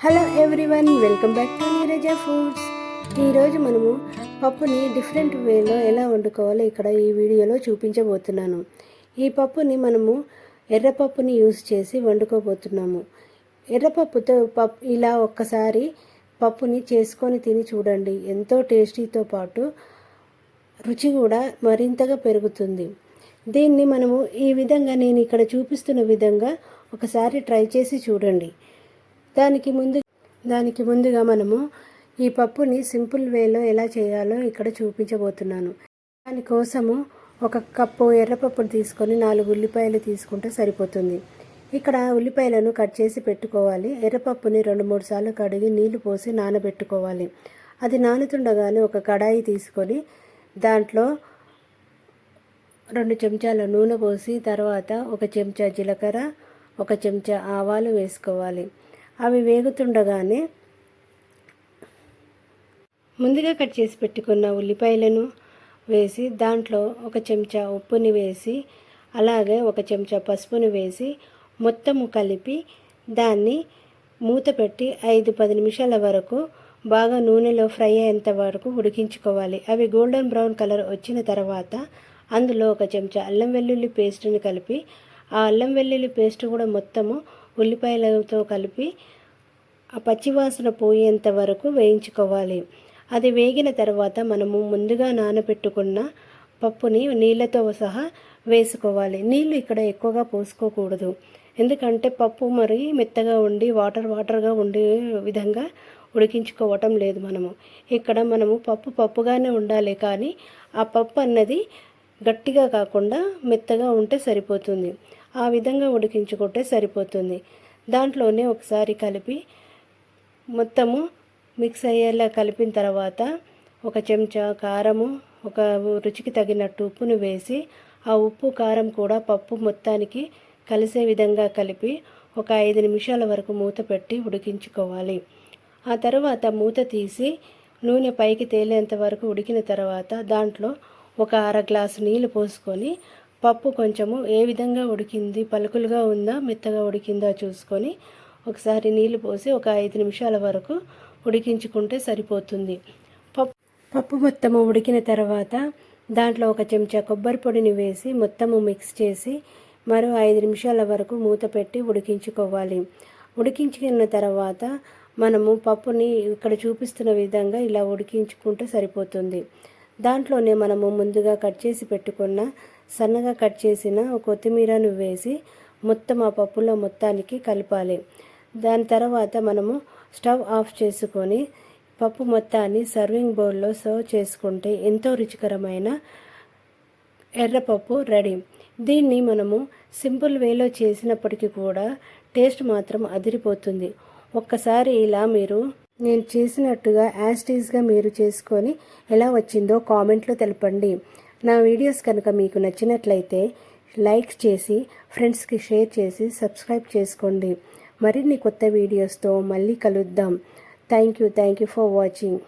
Hello everyone, welcome back to Neeraja foods. ఈరోజు మనము పప్పుని డిఫరెంట్ వేలో ఎలా వండుకోవాలో ఇక్కడ ఈ వీడియోలో చూపించబోతున్నాను. ఈ పప్పుని మనము ఎర్రపప్పుని యూజ్ చేసి వండుకోబోతున్నాము. ఎర్రపప్పుతో ఇలా ఒక్కసారి పప్పుని చేసుకొని తిని చూడండి. ఎంతో టేస్టీతో పాటు రుచి కూడా మరింతగా పెరుగుతుంది. దీన్ని మనము ఈ విధంగా నేను ఇక్కడ చూపిస్తున్న విధంగా ఒకసారి ట్రై చేసి చూడండి. దానికి ముందుగా మనము ఈ పప్పుని సింపుల్ వేలో ఎలా చేయాలో ఇక్కడ చూపించబోతున్నాను. దానికోసము 1 కప్పు ఎర్రపప్పును తీసుకొని 4 ఉల్లిపాయలు తీసుకుంటే సరిపోతుంది. ఇక్కడ ఉల్లిపాయలను కట్ చేసి పెట్టుకోవాలి. ఎర్రపప్పుని 2-3 సార్లు కడిగి నీళ్లు పోసి నానబెట్టుకోవాలి. అది నానుతుండగానే ఒక కడాయి తీసుకొని దాంట్లో 2 చెంచాల నూనె పోసి తర్వాత 1 చెంచా జీలకర్ర, 1 చెంచా ఆవాలు వేసుకోవాలి. అవి వేగుతుండగానే ముందుగా కట్ చేసి పెట్టుకున్న ఉల్లిపాయలను వేసి దాంట్లో 1 చెంచా ఉప్పుని వేసి అలాగే 1 చెంచా పసుపుని వేసి మొత్తము కలిపి దాన్ని మూత పెట్టి 5-10 నిమిషాల వరకు బాగా నూనెలో ఫ్రై అయ్యేంత వరకు ఉడికించుకోవాలి. అవి గోల్డెన్ బ్రౌన్ కలర్ వచ్చిన తర్వాత అందులో 1 చెంచా అల్లం వెల్లుల్లి పేస్ట్ని కలిపి ఆ అల్లం వెల్లుల్లి పేస్ట్ కూడా మొత్తము ఉల్లిపాయలతో కలిపి ఆ పచ్చివాసన పోయేంత వరకు వేయించుకోవాలి. అది వేగిన తర్వాత మనము ముందుగా నానబెట్టుకున్న పప్పుని నీళ్ళతో సహా వేసుకోవాలి. నీళ్ళు ఇక్కడ ఎక్కువగా పోసుకోకూడదు, ఎందుకంటే పప్పు మరి మెత్తగా ఉండి వాటర్గా ఉండే విధంగా ఉడికించుకోవటం లేదు. మనము పప్పుగానే ఉండాలి, కానీ ఆ పప్పు అన్నది గట్టిగా కాకుండా మెత్తగా ఉంటే సరిపోతుంది. ఆ విధంగా ఉడికించుకుంటే సరిపోతుంది. దాంట్లోనే ఒకసారి కలిపి మొత్తము మిక్స్ అయ్యేలా కలిపిన తర్వాత 1 చెంచా కారము, రుచికి తగినట్టు ఉప్పును వేసి ఆ ఉప్పు కారం కూడా పప్పు మొత్తానికి కలిసే విధంగా కలిపి 5 నిమిషాల వరకు మూత పెట్టి ఉడికించుకోవాలి. ఆ తర్వాత మూత తీసి నూనె పైకి తేలేంత వరకు ఉడికిన తర్వాత దాంట్లో 1/2 గ్లాసు నీళ్లు పోసుకొని పప్పు కొంచెము ఏ విధంగా ఉడికింది, పలుకులుగా ఉందా మెత్తగా ఉడికిందా చూసుకొని ఒకసారి నీళ్లు పోసి 5 నిమిషాల వరకు ఉడికించుకుంటే సరిపోతుంది. పప్పు మొత్తము ఉడికిన తర్వాత దాంట్లో 1 చెంచా కొబ్బరి పొడిని వేసి మొత్తము మిక్స్ చేసి మరో 5 నిమిషాల వరకు మూత పెట్టి ఉడికించుకోవాలి. ఉడికించుకున్న తర్వాత మనము పప్పుని ఇక్కడ చూపిస్తున్న విధంగా ఇలా ఉడికించుకుంటే సరిపోతుంది. దాంట్లోనే మనము ముందుగా కట్ చేసి పెట్టుకున్న సన్నగా కట్ చేసిన కొత్తిమీరను వేసి మొత్తం ఆ పప్పులో మొత్తానికి కలపాలి. దాని తర్వాత మనము స్టవ్ ఆఫ్ చేసుకొని పప్పు మొత్తాన్ని సర్వింగ్ బౌల్లో సర్వ్ చేసుకుంటే ఎంతో రుచికరమైన ఎర్రపప్పు రెడీ. దీన్ని మనము సింపుల్ వేలో చేసినప్పటికీ కూడా టేస్ట్ మాత్రం అదిరిపోతుంది. ఒక్కసారి ఇలా నేను చేసినట్టుగా యాస్టీస్గా మీరు చేసుకొని ఎలా వచ్చిందో కామెంట్లో తెలపండి. నా వీడియోస్ కనుక మీకు నచ్చినట్లయితే లైక్ చేసి ఫ్రెండ్స్కి షేర్ చేసి సబ్స్క్రైబ్ చేసుకోండి. మరిన్ని కొత్త వీడియోస్తో మళ్ళీ కలుద్దాం. Thank you for watching.